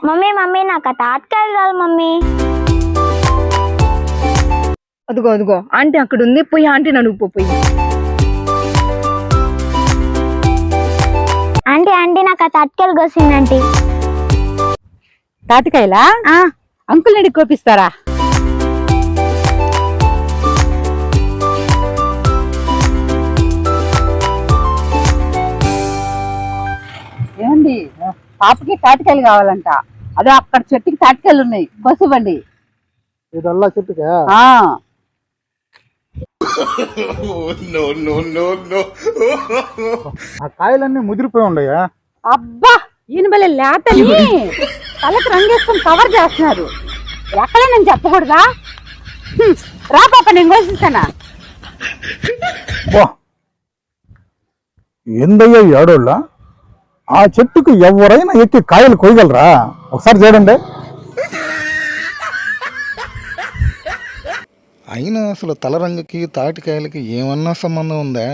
Mummy mummy నాకు ఆ తాటకాయలు కావాలి మమ్మీ. అదిగో అదిగో ఆంటీ అక్కడ ఉంది, పోయి ఆంటీని అడుగుపో పోయి. ఆంటీ ఆంటీ నాకు ఆ తాటకాయలు కోసింది ఆంటీ. తాటికాయలా? అంకుల్ నడికి కోపిస్తారా? ఏమండి, పాపకి తాటికాయలు కావాలంట. అదే అక్కడ చెట్టుకి తాటికాయలు ఉన్నాయి, కోసివ్వండి. ఇదల్లా చెట్టుకా? ఆ కాయలన్నీ ముదిరిపోయి ఉన్నాయా? అబ్బా, ఈయన బలే లేతని తలకి రంగేసుకొని కవర్ చేస్తున్నారు. ఎక్కడ నేను చెప్పకూడదా? రా పాప, నేను కోసిస్తానా? ఏందయ్యా ఈ ఆడోళ్ళ? ఆ చెట్టుకు ఎవరైనా ఎక్కి కాయలు కొయ్యగలరా? ఒకసారి చూడండి. అయినా అసలు తలరంగుకి తాటికాయలకి ఏమన్నా సంబంధం ఉందా?